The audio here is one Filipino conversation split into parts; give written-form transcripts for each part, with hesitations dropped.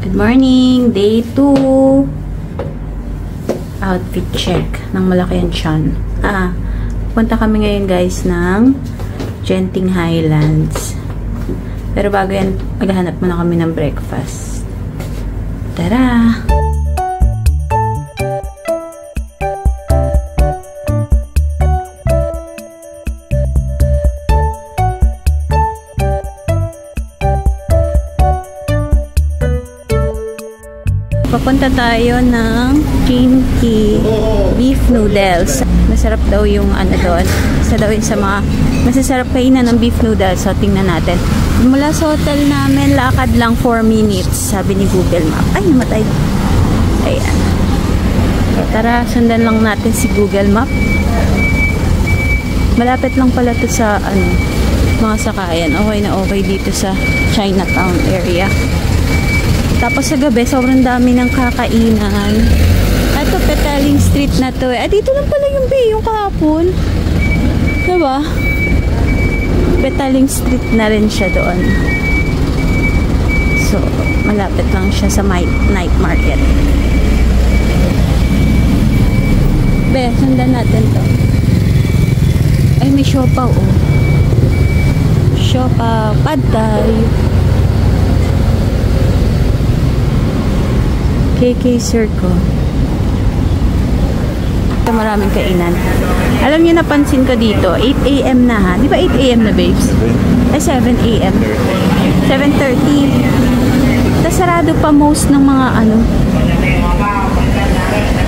Good morning! Day 2. Outfit check ng malaki ang tiyan. Punta kami ngayon guys ng Genting Highlands. Pero bago yan, maghahanap muna kami ng breakfast. Tara! Papunta tayo ng Chinky beef noodles. Masarap daw yung ano doon. Isa daw yun sa mga masasarap kainan ng beef noodles. So, tingnan natin. Mula sa hotel namin, lakad lang 4 minutes. Sabi ni Google Map. Ay, namatay. Ayan. So, tara, sundan lang natin si Google Map. Malapit lang pala to sa mga sakayan. Okay na okay dito sa Chinatown area. Tapos sa gabi, sobrang dami ng kakainan. Ito, Petaling Street na to. Dito lang pala yung bay, yung kahapon. Diba? Petaling Street na rin siya doon. So, malapit lang siya sa night market. Be, sundan natin to. Ay, may siopaw, oh. Siopaw, pad thai. KK Circle. Ito maraming kainan. Alam niyo, napansin ko dito, 8 AM na ha. Di ba 8 AM na, babes? Ay, 7 AM. 7:30. Tapos sarado pa most ng mga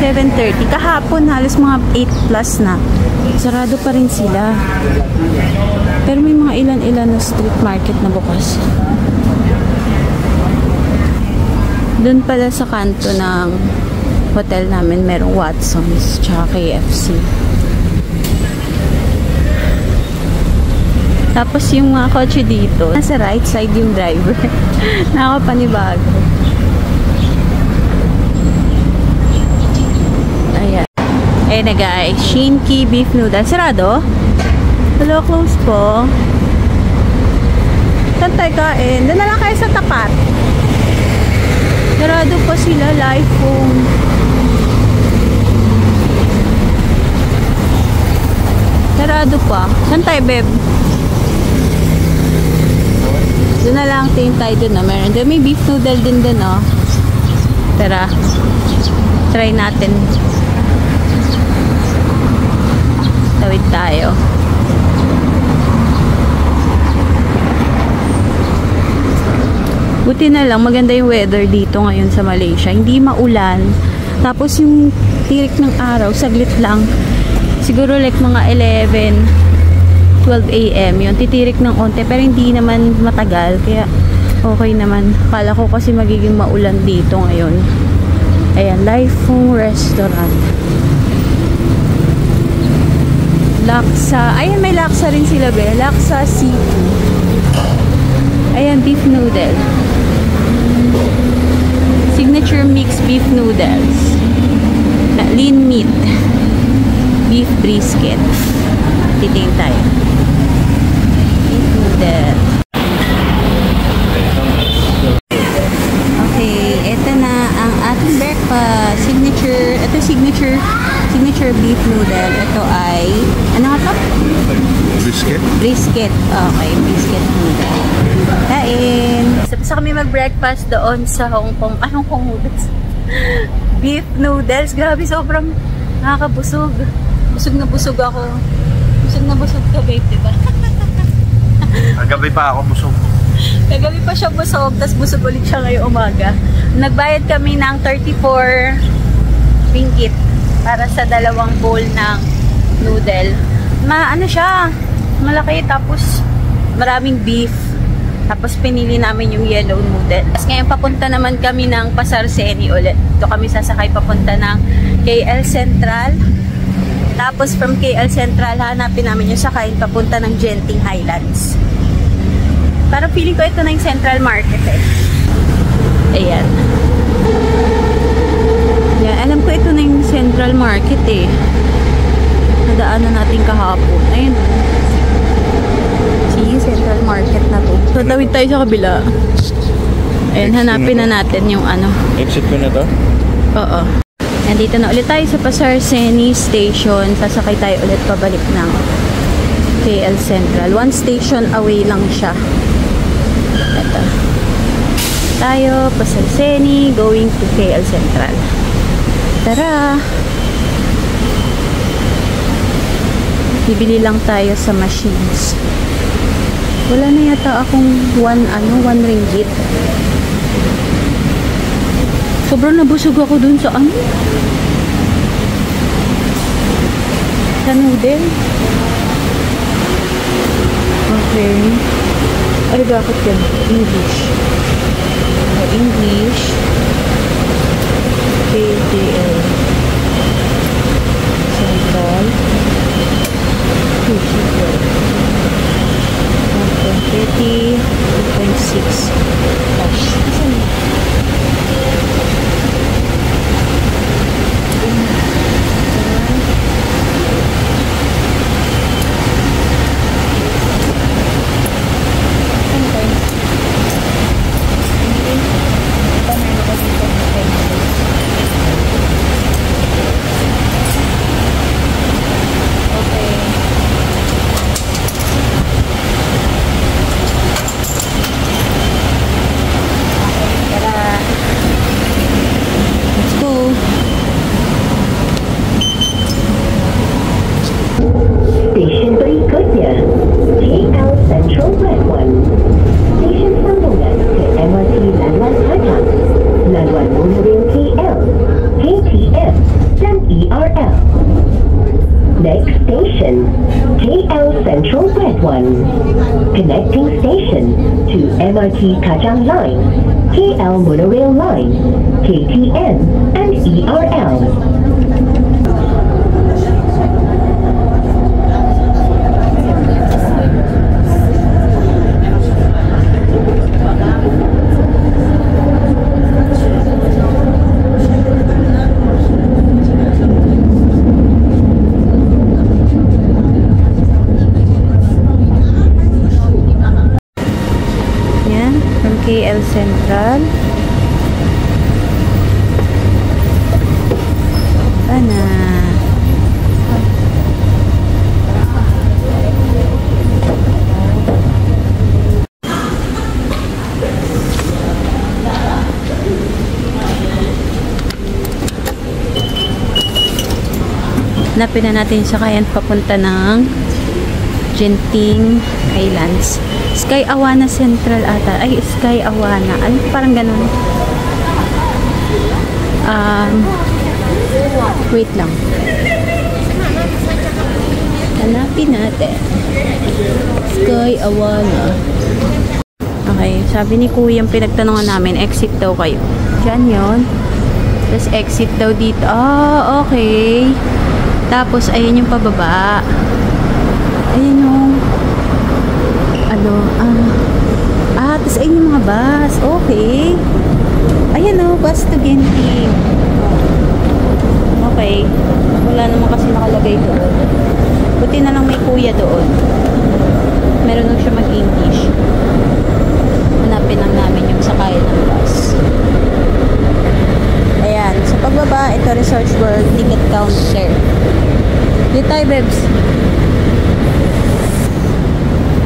7:30. Kahapon, halos mga 8 plus na. Sarado pa rin sila. Pero may mga ilan-ilan na street market na bukas. Doon pala sa kanto ng hotel namin, merong Watson's tsaka KFC. Tapos yung mga kotse dito, nasa right side yung driver. Nakapanibago. Ayan. Ayan na guys, Chinky beef noodles. Sarado? Hello, close po. Saan tayo kain? Doon na lang kayo sa tapat. Sarado pa sila, live phone. Sarado pa. Saan tayo, babe? Doon na lang tingin tayo doon, meron doon. May beef noodle din doon, oh. Tara. Try natin. Tawid tayo. Buti na lang, maganda yung weather dito ngayon sa Malaysia. Hindi maulan. Tapos yung tirik ng araw, saglit lang. Siguro like mga 11, 12 AM. Yun, titirik ng onte. Pero hindi naman matagal. Kaya okay naman. Kala ko kasi magiging maulan dito ngayon. Ayan, Live Phone Restaurant. Laksa. Ayan, may laksa rin sila, be. Laksa seafood. Ayan, beef noodle. Signature mixed beef noodles. Lean meat. Beef brisket. Titingin tayo. Beef noodle. Okay, ito na ang ating breakfast. Signature beef noodle. Ito ay, ano nga to? Brisket? Brisket. Okay, brisket noodle. Kain. Sa kami mag-breakfast doon sa Hong Kong. Hong Kong noodles? Beef noodles. Grabe, sobrang nakakabusog. Busog na busog ako. Busog na busog ka, babe, diba? Kagabi pa ako busog. Kagabi pa siya busog, tapos busog ulit siya ngayong umaga. Nagbayad kami ng 34 ringgit para sa 2 bowl ng noodle. Ano siya, malaki, tapos maraming beef. Tapos pinili namin yung yellow noodle. Tapos ngayon papunta naman kami ng Pasar Seni ulit. Ito kami sasakay papunta ng KL Central. Tapos from KL Central, hanapin namin yung sakayin papunta ng Genting Highlands. Parang feeling ko ito na yung Central Market eh. Ayan. Ayan, alam ko ito na yung Central Market eh. Nadaanan natin kahapon. Ayun. See, Central Market na to. So, tawid tayo sa kabila. Ayan, hanapin na natin yung ano. Exit ko na to? Oo. Nandito na ulit tayo sa Pasarseni Station. Sasakay tayo ulit pabalik ng KL Central. 1 station away lang siya. Ito. Tayo, Pasarseni, going to KL Central. Tara! Bibili lang tayo sa machines. Wala na yata akong 1 ringgit. Sobrang nabusog ako dun sa ano? Sa noodle. Okay. Ano bakit yan? English. English. KTL. Central. 1.30. 2.6. Gosh. Asan na? Next station, KL Central Red 1. Connecting station to MRT Kajang Line, KL Monorail Line, KTM, and ERL. KL Central. Ana. Hanapin na natin sa kayan papunta ng Genting Highlands. Sky Awana Central ata. Ay, Sky Awana. Ano? Parang ganun. Wait lang. Hanapin natin. Sky Awana. Okay. Sabi ni Kuya, yung pinagtanungan namin, exit daw kayo. Diyan yun. Tapos exit daw dito. Ah, okay. Tapos, ayun yung pababa. Ayun yung tapos ayun yung mga bus. Okay. Ayan o, bus to Genting. Okay. Wala naman kasi nakalagay doon. Buti na lang may kuya doon. Meron lang siya mag-English. Hanapin lang namin yung sakayan ng bus. Ayan. Sa pagbaba, ito Research World Ticket Counter. Dito tayo, babes.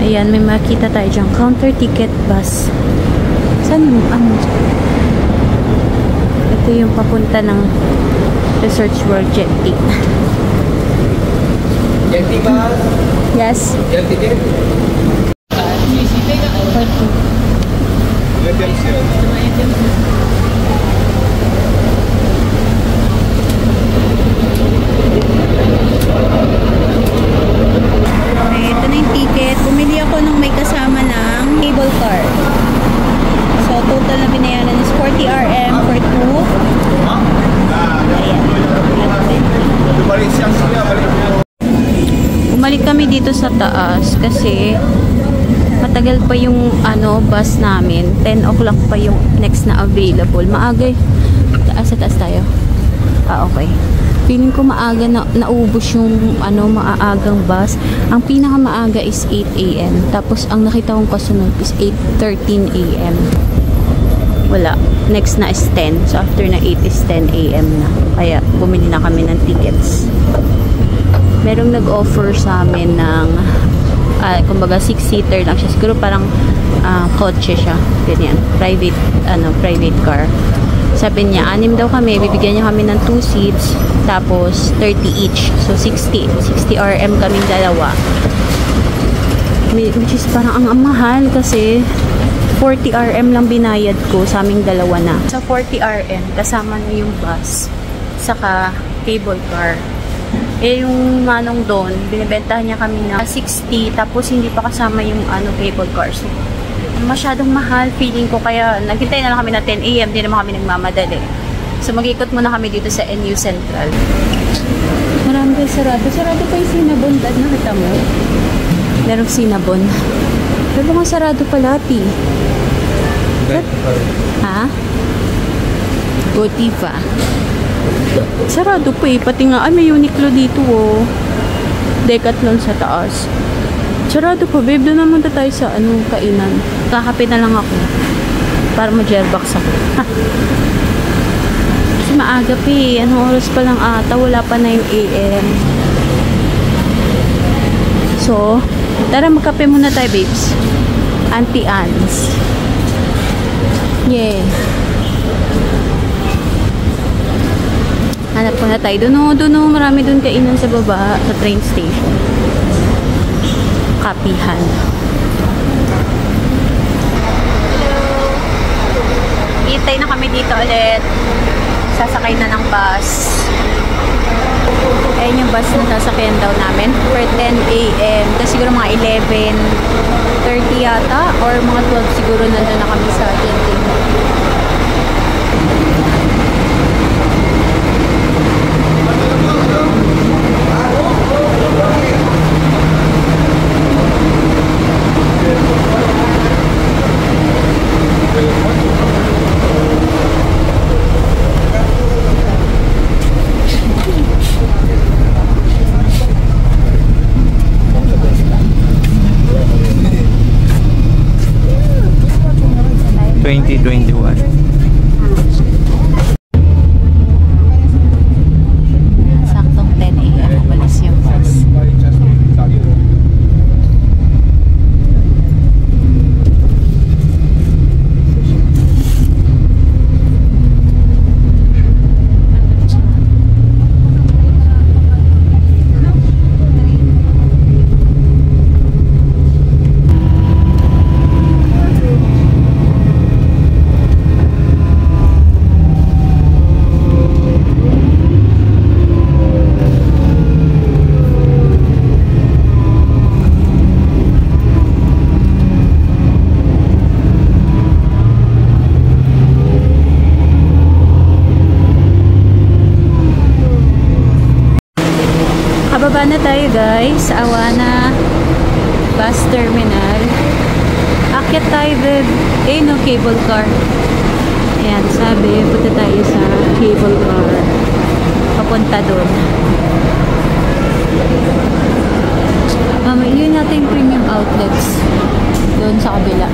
Ayan, may makita tayo dyan. Counter ticket bus. Saan yung ano? Ito yung papunta ng Research World Genting. Genting ba? Yes. Genting? Ito na yung ticket. Bumili ako nung may kasama ng cable car. So, total na binayaran is 40 RM for 2. Ayan. Bumalik kami dito sa taas kasi matagal pa yung bus namin. 10 o'clock pa yung next na available. Maaga. Taas sa taas tayo. Okay. Feeling ko maaga na naubos yung maaagang bus. Ang pinakamaaga is 8 AM. Tapos ang nakita kong kasunod is 8:13 AM. wala. Next na is 10. So, after na 8 is 10 a.m. na. Kaya, bumili na kami ng tickets. Merong nag-offer sa amin ng kumbaga 6-seater lang siya. Siguro parang kotse siya. Ganyan. Private car. Sabi niya, 6 daw kami. Bibigyan niya kami ng 2 seats. Tapos, 30 each. So, 60 RM kaming dalawa. Which is parang ang mahal kasi 40 RM lang binayad ko sa aming dalawa na. Sa 40 RM, kasama na yung bus, saka cable car. Eh, yung manong doon, binibentahan niya kami na 60, tapos hindi pa kasama yung cable car. So, masyadong mahal, feeling ko. Kaya, naghintay na lang kami na 10 AM, di naman kami nagmamadali. So, mag-ikot muna kami dito sa NU Central. Marami kayo sarado. Sarado pa yung Cinnabon. Dad, nakita mo? Merong Cinnabon. Pero mga sarado pala, Pi. Ha? Gotifa. Sarado pa eh. Pati nga, may Uniqlo dito oh. Decathlon sa taas. Sarado pa, babe. Doon naman tayo sa kainan. Kakape na lang ako. Para ma-jerbox ako. Kasi maaga pa eh. Anong oras pa lang ata? Wala pa 9 AM. So, tara magkape muna tayo, babes. Auntie Anne's. Yeah. Hanap ko na tayo. Doon marami doon kainan sa baba, sa train station. Kapihan. Hintay na kami dito ulit. Sasakay na ng bus. Ayan yung bus na sasakyan daw namin for 10 AM. Kasi siguro mga 11:30 yata or mga 12 siguro nandun na kami sa Genting. Saktong 10 AM umalis yung bus. Bababa na tayo guys sa Awana Bus Terminal. Akyat tayo babe. No cable car. Ayan, sabi punta tayo sa cable car. Papunta doon. Yun natin premium outlets doon sa kabila.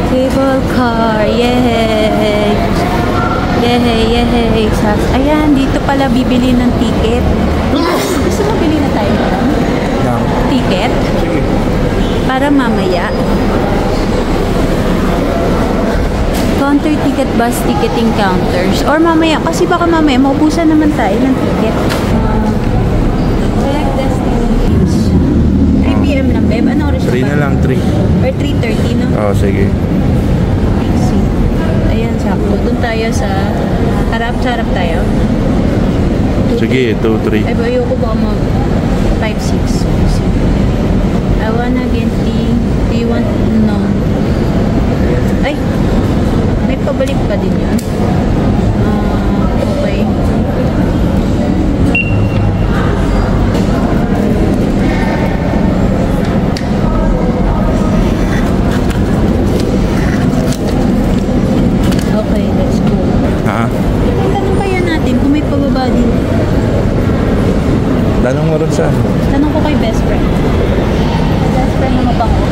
Cable car. Yay! Yay! Ayan, dito pala bibili ng ticket. Gusto mo bili na tayo? Ticket? Para mamaya. Counter ticket, bus ticketing counters. Or mamaya, kasi baka mamaya maubusan naman tayo ng ticket. Select destinations. 3 PM lang, babe. Ano oras 3 na lang, 3. Or 3:30, no? Oo, sige. Ayan, sakto. Doon tayo sa harap tayo. Sige, 2, 3. Ay, ayoko ba mag 5, 6. I wanna Genting. Do you want? No. Ay, may pabalik pa din yun. Okay. Okay, let's go. Tanong kaya natin kung may pababa din. Tanong mo rin saan? Tanong ko kay best friend. Best friend na mabango.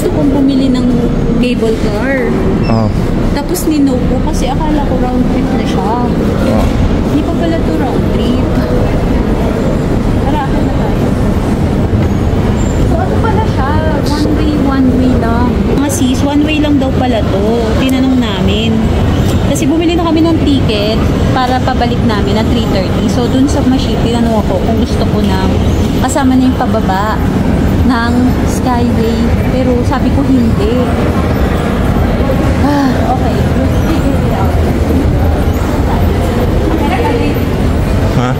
gusto kong bumili ng cable car. Oh. Tapos ni-no ko kasi akala ko round trip na siya. Oh. Hindi pa pala to round trip. Tara, ako na tayo. So ano pala siya? One way lang. Mga sis, one way lang daw pala to. Tinanong namin. Kasi bumili na kami ng ticket para pabalik namin na 3:30. So dun sa machine, tinanong ako kung gusto ko na kasama na yung pababa ng Skyway. Pero sabi ko hindi. Okay. Ha?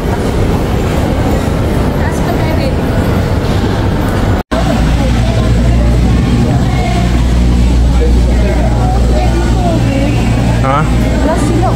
Ha? Wala sila.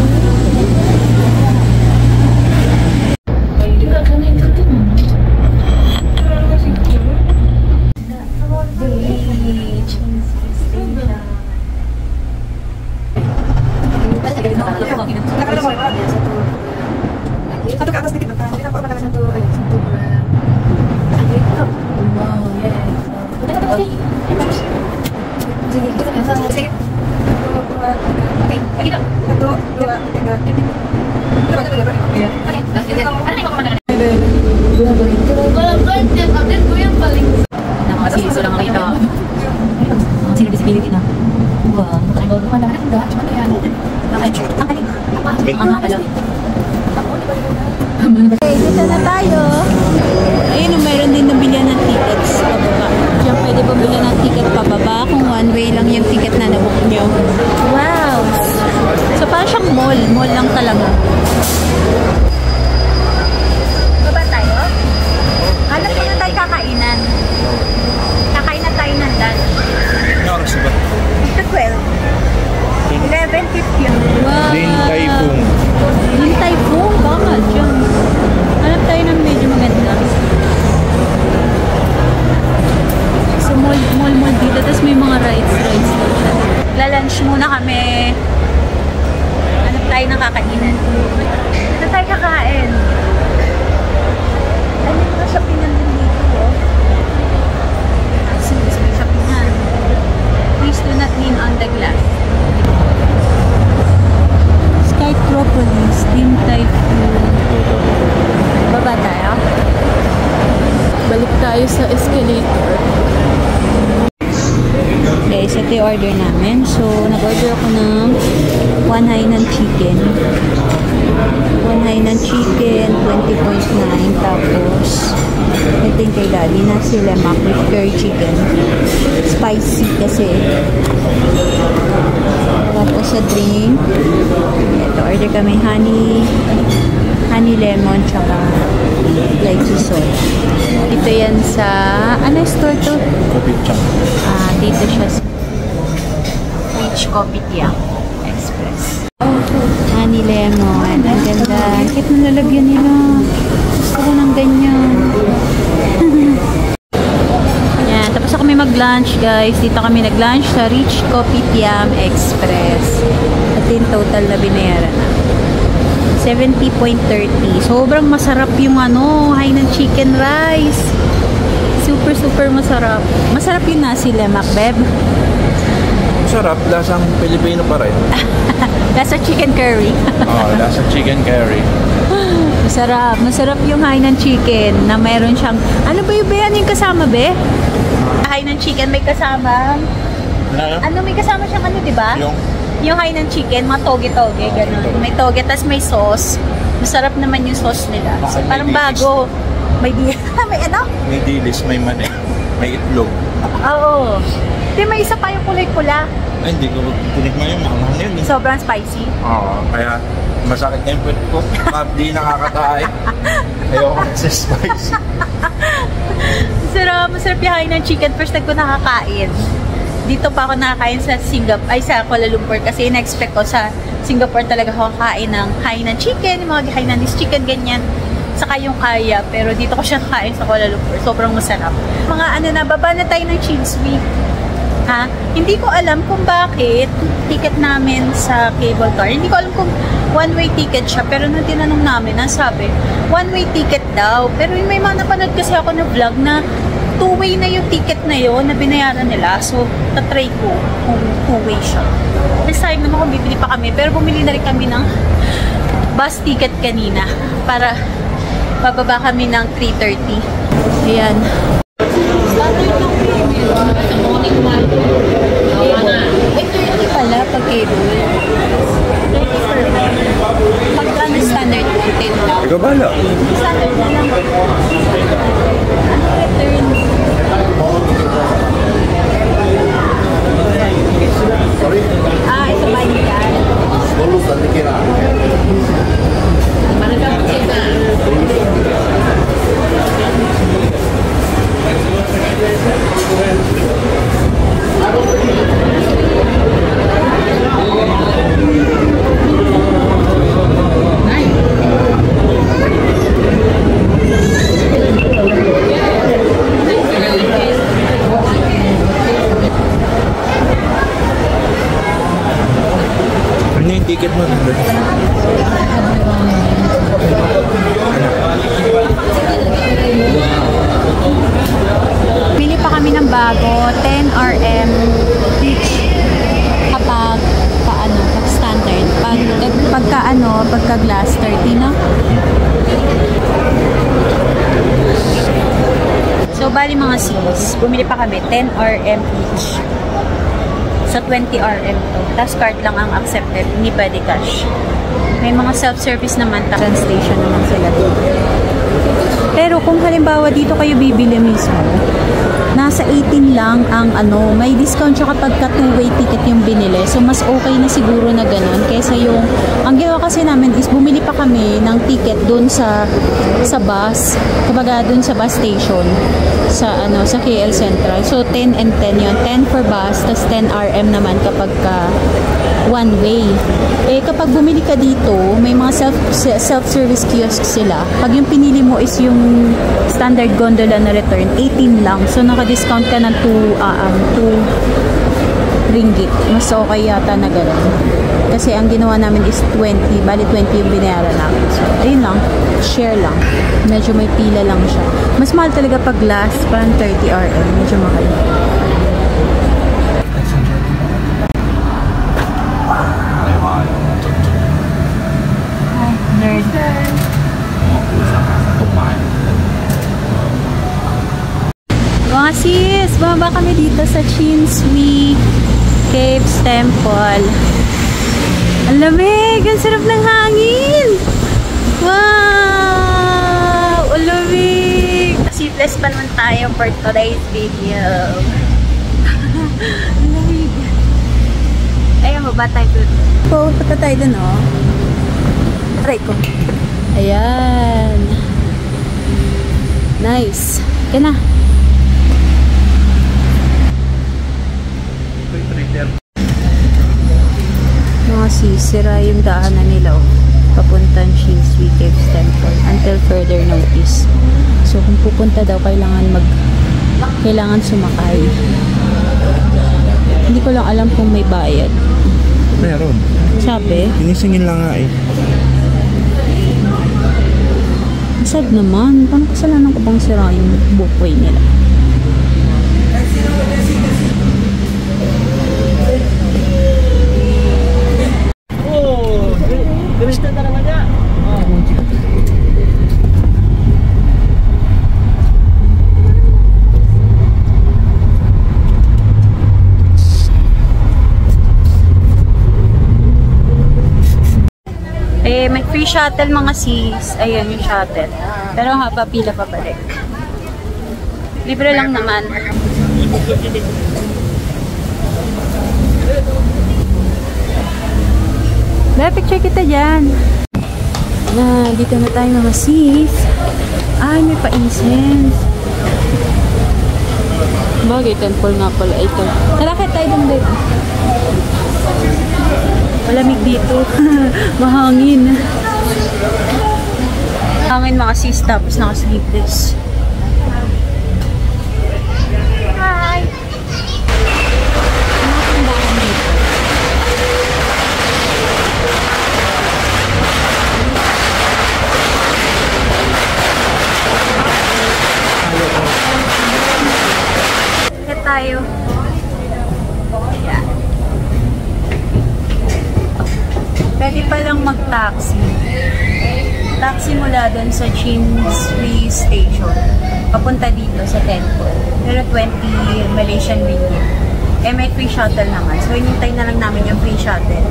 Okay, dito na tayo. Ayun, meron din nabilihan ng tickets pababa. Diyan pwede bumili ng ticket pababa kung one way lang yung ticket na nabook nyo. Wow! So parang siyang mall. Mall lang talaga. Baba tayo? Hanap ko na tayo kakainan. Kakainan tayo ng lunch. Ano oras ba? Ito 12. 11:50. Wow! Din Taipung. Din Taipung? Baka dyan. Hanap tayo ng medyo maganda. So mall dito. Tapos may mga rides na siya. Lalunch muna kami. Hanap tayo ng kakainan. Ito tayo kakain. Ano yung mga shoppingan din dito? Oh. Sis, may shoppingan. Please do not lean on the glass. Skytropolis, Din Taipung. Baba tayo. Balik tayo sa escalator. Okay, so ito yung order namin. So, nag-order ako ng one Hainan chicken. One Hainan chicken, 20.9. Tapos, ito yung kay Daddy na si lemak with curry chicken. Spicy kasi. Tapos sa drink, ito, order kami honey lemon, tsaka lychee soda. Dito yan sa, ano store to? Kopitiam. Dito siya sa Rich Kopitiam Express. Honey lemon, ang ganda. Bakit nalalagyan nila? Gusto ko ng ganyan. Yan, tapos na kami mag-lunch guys. Dito kami nag-lunch sa Rich Kopitiam Express. At yung total na binayaran na 70.30. Sobrang masarap yung Hainan chicken rice. Super masarap. Masarap yung nasi lemak, beb. Sarap, lasang Pilipino pa rin. Lasa chicken curry. Lasang chicken curry. Masarap yung Hainan chicken na meron siyang, ano ba yung kasama, be? Hainan chicken may kasama. May kasama siyang diba? Yung Hainan chicken, mga toge-toge, ganun. May toge, tas may sauce. Masarap naman yung sauce nila. So, parang bago. May May dilis, may mani, may itlog. Oo. May isa pa yung kulay-pula. Ay, hindi ko tinikman yung maanghang yun. Sobrang spicy. Oo, kaya masakit na yung puwet ko. Di nakakatae. Ayoko kasi spicy. Masarap yung Hainan chicken. First time ko nakakain. Dito pa ako nakakain sa sa Kuala Lumpur kasi in-expect ko sa Singapore talaga ako kakain ng Hainan chicken, mga Hainanese chicken, ganyan. Saka yung kaya, pero dito ko siya nakain sa Kuala Lumpur. Sobrang masarap. Mga baba na tayo ng Chinsui. Hindi ko alam kung bakit ticket namin sa cable car. Hindi ko alam kung one-way ticket siya, pero nung tinanong namin, sabi, one-way ticket daw. Pero may mga napanood kasi ako na vlog na two-way na yung ticket na yun na binayaran nila. So, tatry ko kung two-way siya. This time naman kung bibili pa kami. Pero bumili na rin kami ng bus ticket kanina para bababa kami ng 3:30. Ayan. Standard lang sa morning one. Ay, 30 pala pag cable. 30 per pag ano standard 10 lang. Ikaw bala? Standard na lang. Ano return? Ito ba yan? Tulog na tikira. Ano yung ticket mo? Bili pa kami ng bago, 10 RM each kapag pag standard. Pagka glass 30 na. So bali mga sis, bumili pa kami 10 RM each. So 20 RM to. Tapos card lang ang accepted, hindi pwede cash. May mga self-service naman, translation naman sila dito. Pero kung halimbawa dito kayo bibili mismo, nasa 18 lang ang may discount siya kapag ka two-way ticket yung binili. So mas okay na siguro na ganun kaysa yung, ang ginawa kasi namin is bumili pa kami ng ticket dun sa bus, kumbaga dun sa bus station sa KL Central. So 10 and 10 yun, 10 for bus, tas 10 RM naman kapag ka one way. Eh kapag bumili ka dito, may mga self-service kiosk sila. Pag yung pinili mo is yung standard gondola na return, 18 lang. So naka-discount ka ng 2 ringgit. Mas okay yata na gano'n. Kasi ang ginawa namin is 20. Bali 20 yung binayaran namin. So ayun lang. Share lang. Medyo may pila lang siya. Mas mahal talaga pag glass. Parang 30 RM. Medyo mahal. Nerd. Mga sis, bumaba kami dito sa Chinsui Caves Temple. Ang lamig! Ang sarap ng hangin! Wow! Ang lamig! Sleepless pa naman tayo for today's video. Ang lamig! Ayan, baba tayo. Punta tayo dun, oh. Try ko. Ayan. Nice. Kaya na. Mga sisira yung daanan nila, oh. Papuntang Chinsui Caves Temple until further notice. So kung pupunta daw, kailangan sumakay. Hindi ko lang alam kung may bayad. Meron. Sabi? Pinisingin lang nga eh. Sad naman. Paano kasalanan ko bang sira yung bukway nila? Gusto na naman niya. Eh, may free shuttle mga sis. Ayan yung shuttle. Pero haba pila pabalik. Libre lang naman. May picture kita dyan. Dito na tayo mga sis. Ay, may pa-incense. Bagay, temple nga pala ito. Narakit tayo dun dito. Malamig dito. Mahangin. Hangin mga sis, tapos naka-sleeveless. Hi! tayo. Ayan. Pwede palang mag-taxi. Taxi mula doon sa Chinsui Station. Papunta dito sa temple. Pero 20 Malaysian ringgit. Eh, may free shuttle naman. So, hinintay na lang namin yung free shuttle.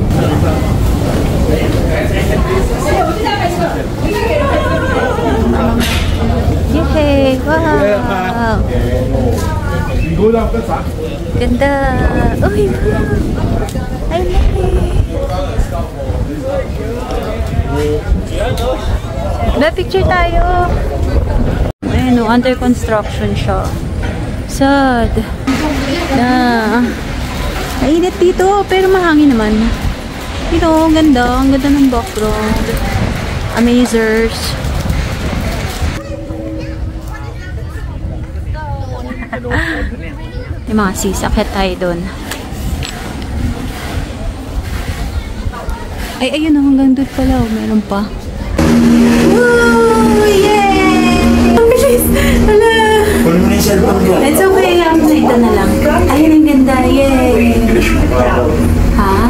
Yay! Wow! Ganda! Uy! I love it! Ba, picture tayo! Ayan o, under construction siya. Sad! Na mainit dito, pero mahangin naman. Ito, ang ganda ng background. Amazers. Yung mga sisakit tayo doon. Ay, ayun, hanggang doon pala. Meron pa. Woo! Yay! Ang bilis! Hala! Kunin mo na yung cellphone ko. It's okay. Ito na lang. Ayun, ang ganda. Yay! Ha?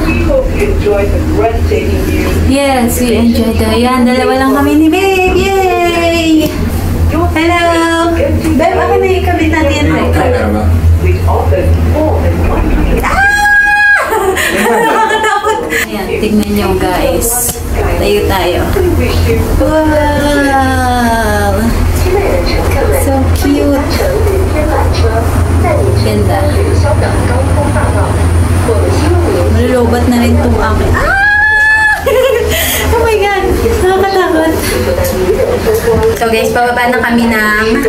Yes, we enjoyed the... Yan, dalawa lang kami ni Babe. Yay! Hello! Babe, ako na ikabit natin yung record. Nakakatakot! Ayan, tignan nyo guys. Tayo tayo. Wow! So cute! Ganda. Malulubat na rin itong akin. Ah! Oh my God! Nakakatakot. So guys, bababa na kami ng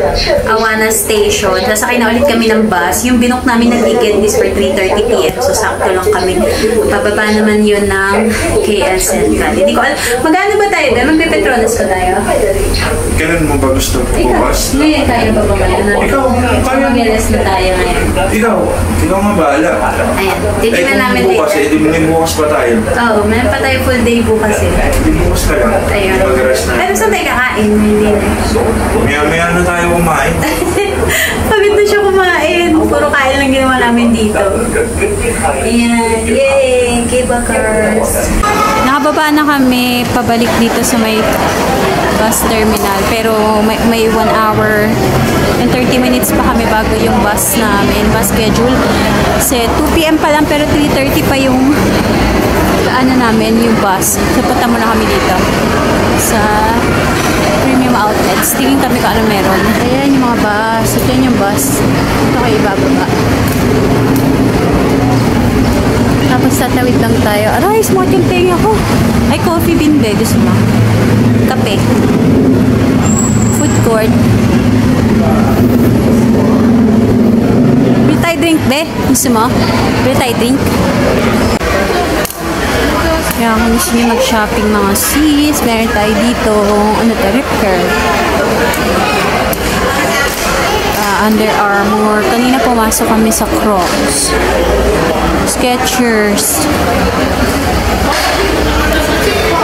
Awana Station. Sasakay na ulit kami ng bus. Yung binook namin na ticket is for 3:30 PM. So sakto lang kami. Bababa naman yun ng KL Central. Hindi ko alam. Magkano ba tayo? Magpe-Petronas pa tayo? Kailan mo ba gusto bukas? Ngayon tayo ba ngayon? Ikaw, Mag-LS na tayo ngayon. Ikaw nga bahala. Ayan. Titignan namin bukas, later. may bukas pa tayo. Oo, meron pa tayo full day bukas eh. Bukas ka lang. Ayun. Mag-rest na. Pero saan tayo kakain? Hindi na. Maya-maya na tayo kumain. Pagod na siya kumain. Puro kain lang ginawa namin dito. Ayan. Yay! K-Bakers. Nakababa na kami pabalik dito sa may bus terminal. Pero may 1 hour and 30 minutes pa kami bago yung bus namin. Bus schedule. Kasi 2 PM pa lang pero 3:30 pa yung namin yung bus. So punta muna kami dito sa Premium Outlets. Tingin kami kung ano meron. Ayan yung mga bus. So dyan yung bus. Ito kayo ibababa. Tapos tatawid lang tayo. Aray, smart yung tenga ko. Ay, coffee bean ba? Gusto mo? Kape. Food court. Bili tayo drink, be? Gusto mo? Bili tayo drink? Kaya kung gusto niyo mag-shopping mga sis, meron tayo dito, ano to, Rip Curl. Under Armour. Kanina pumasok kami sa Crocs. Skechers.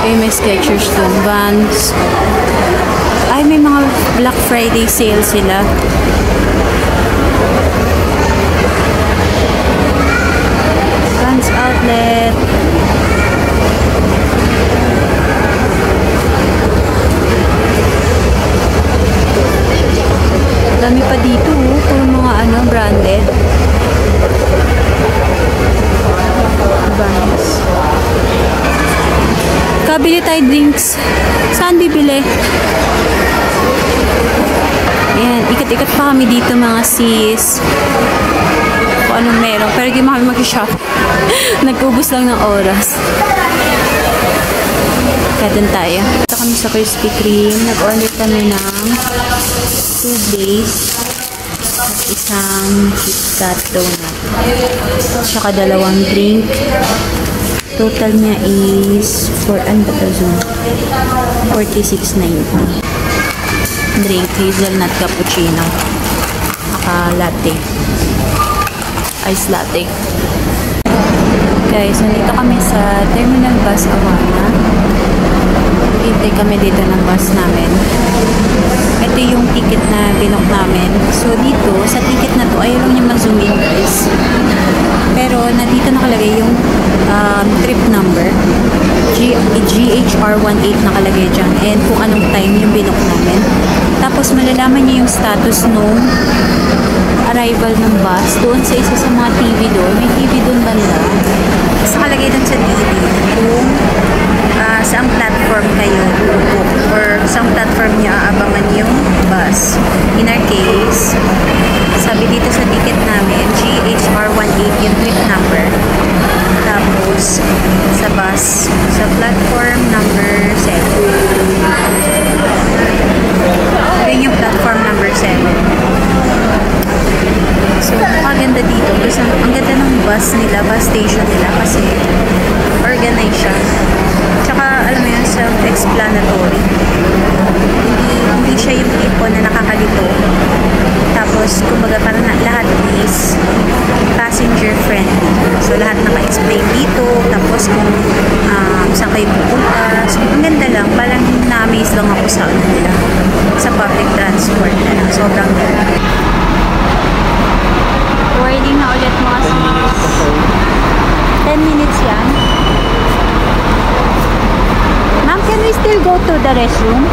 Ay, may Skechers doon. Vans. Ay, may mga Black Friday sale sila. Vans Outlet. Dami pa dito, puro mga branded. Vans. Kabili tayo drinks. Saan bibili? Ayan, ikat-ikat pa kami dito mga sis. Kung anong meron. Pero hindi kami mag-shop. Nag-ubos lang ng oras. Kaya dun tayo. Ito kami sa Krispy Kreme. Nag-order kami ng 2 base at isang KitKat donut. Tsaka 2 drink. Total niya is 46.90. Drink, hazelnut cappuccino. Latte. Ice latte. Guys, nandito kami sa Terminal Bus Awana. Hintay kami dito ng bus namin. Ito yung ticket na binook namin. So dito, sa ticket na to, ayaw lang niya ma-zoom in. GHR18 nakalagay dyan and kung anong time yung binook namin. Tapos malalaman niyo yung status nung arrival ng bus doon sa isa sa mga TV doon. May TV doon banda. Tapos nakalagay doon sa TV kung saang platform kayo book or saang platform niya aabangan yung bus. In our case, sabi dito sa ticket namin, GHR18 yung trip number. Tapos, sa bus, sa platform number 7. Yun yung platform number 7. So, maganda dito. Kasi ang ganda ng bus nila, bus station nila kasi organized siya. Tsaka, alam mo yun, self-explanatory. Hindi siya yung tipo na nakakalito. Tapos, kumbaga parang lahat is passenger friendly. So, lahat naka-explain dito. Tapos, kung saan kayo pupunta. So, ang ganda lang. Parang na-amaze lang ako sa ano nila. Sa public transport nila. Sobrang ganda. Boarding na ulit mga sis. 10 minutes yan. Ma'am, can we still go to the restroom?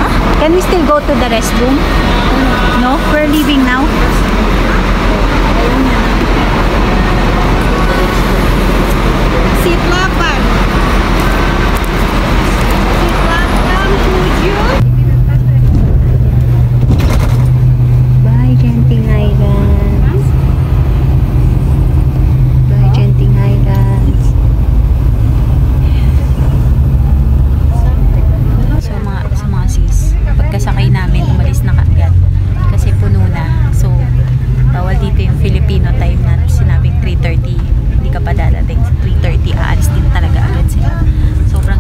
Huh? Can we still go to the restroom? No? We're leaving now? Seat 8. Bye, Genting Highlands. Bye, Genting Highlands. Sa mga sis, pagkasakay namin, umalis na kaagad. Kasi puno na. So, bawal dito yung Filipino time na sinabing 3:30. Hindi ka pa dadating sa 3:30. Aalis din talaga agad sila. Sobrang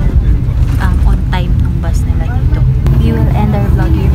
on time ng bus nila dito. We will end our vlog here.